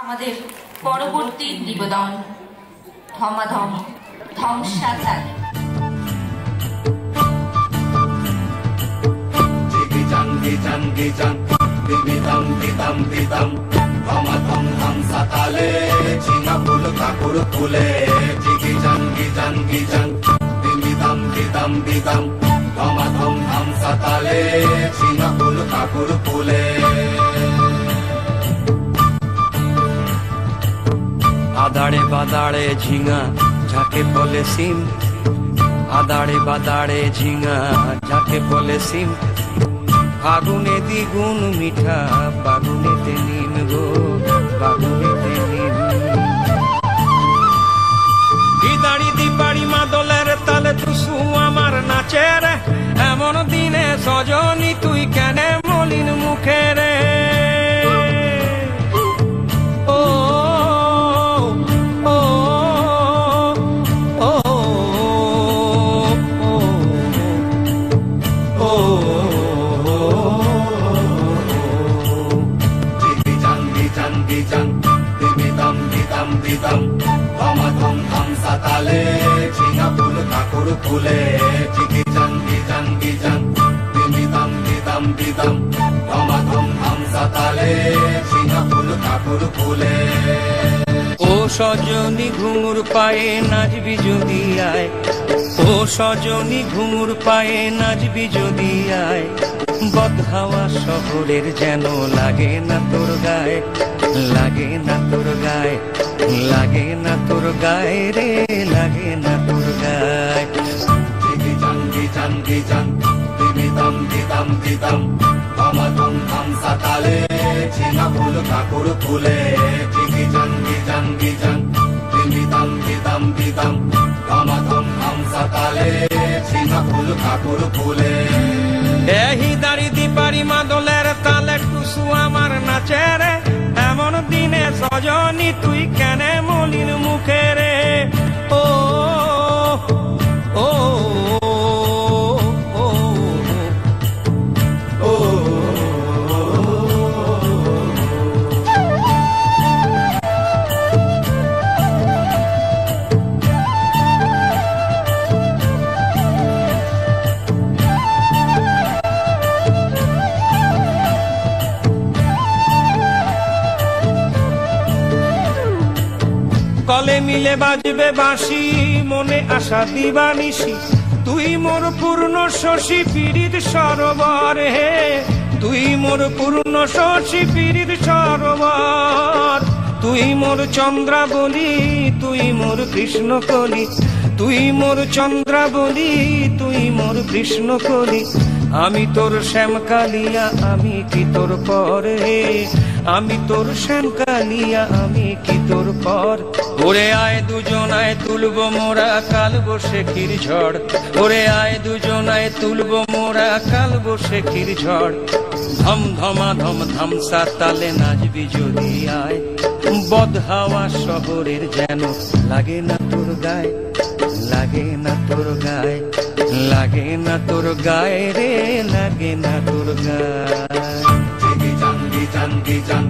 আমাদের পরবর্তী নিবেদন ধমাধম ধ্বংসাচার। ধমাধম ধ্বংসাতালে ঝিঙা ফুল কাকুর ফুলে জিগি জাঙ্গি জাঙ্গি জাং দিমিদাম দিদাম দিদাম ধমাধম ধ্বংসাতালে ঝিঙা ফুল কাকুর ফুলে। আদাড়ে বাদাড়ে ঝিঙা যাকে বলে সিম, আদাড়ে বাদাড়ে ঝিঙা যাকে বলে সিম, ফাগুনে দ্বিগুণ মিঠা বাগুনেতে নিম গো বাগুনেতে নিম। দিদাড়ি দিবাড়ি মাদলের তালে টুসু আমার নাচে রে, এমন দিনে সজনী তুই কেন মলিন মুখে রে। ধমাধম ধ্বংসাতালে ঝিঙা ফুল কাকুর ফুলে জিগি জাঙ্গি জাঙ্গি জাং দিমিদাম দিদাম দিদাম ধমাধম ধ্বংসাতালে ঝিঙা ফুল কাকুর ফুলে। ও সজনী ঘুঙুর পায়ে নাচবি যদি আয়, ও সজনী ঘুঙুর পায়ে নাচবি যদি আয়, বদহাওয়া শহরের যেন লাগে না তোর গায়ে, লাগে না তোর গায়ে, লাগে না তোর গায়ে রে, লাগে না তোর গায়ে। জিগি জাঙ্গি জাঙ্গি জাং দিমিদাম দিদাম দিদাম ধমাধম ধ্বংসাতালে ঝিঙা ফুল কাকুর ফুলে জিগি জাঙ্গি জাঙ্গি জাং দিমিদাম দিদাম দিদাম ধমাধম ধ্বংসাতালে ঝিঙা ফুল কাকুর ফুলে। এহি দাড়ি দিপারি মাদলের তালে টুসু আমার নাচে রে, এমন দিনে সজনী তুই কেন মলিন মুখে রে। ও ও কলে মিলে বাজবে বাঁশি মনে আশা দিবানিশি, তুই মোর পূর্ণ শশী পীড়িত সরোবর হে, তুই মোর পূর্ণ শশী পীড়িত সরোবর, তুই মোর চন্দ্রাবলী তুই মোর কৃষ্ণকলি, তুই মোর চন্দ্রাবলী তুই মোর কৃষ্ণকলি। আমি তোর শ্যামকালিয়া আমি কি তোর পর হে, আমি তোর শ্যামকালিয়া আমি কি তোর পর। ওরে আয় দুজনায় তুলব মোরা কাল বৈশাখীর ঝড়, ওরে আয় দুজনায় তুলব মোরা কাল বৈশাখীর ঝড়। ধম ধমা ধম ধামসা তালে নাচবি যদি আয়, বদহাওয়া শহরের যেন লাগে না তোর গায়ে, লাগে না তোর গায়ে, লাগে না তোর গায়ে রে, লাগে না তোর গায়ে। জিগি জাঙ্গি জাঙ্গি জাং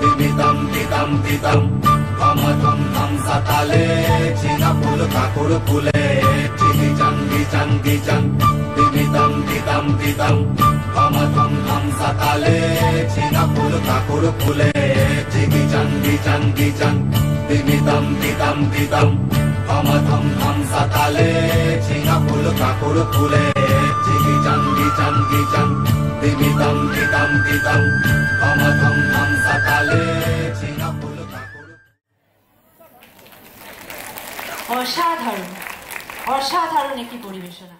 দিমিদাম দিদাম দিদাম ধমাধম ধ্বংসাতালে ঝিঙা ফুল কাকুর ফুলে জিগি জাঙ্গি জাঙ্গি জাং দিমিদাম দিদাম দিদাম ধমাধম ধ্বংসাতালে ঝিঙা ফুল কাকুর ফুলে জিগি জাঙ্গি জাঙ্গি জাং দিমিদাম দিদাম দিদাম ধমাধম ধ্বংসাতালে ঝিঙা ফুল কাকুর ফুলে জিগি জাঙ্গি জাঙ্গি জাং দিমিদাম দিদাম দিদাম ধমাধম ধ্বংসাতালে ঝিঙা ফুল কাকুর। অসাধারণ অসাধারণ একটি পরিবেশনা।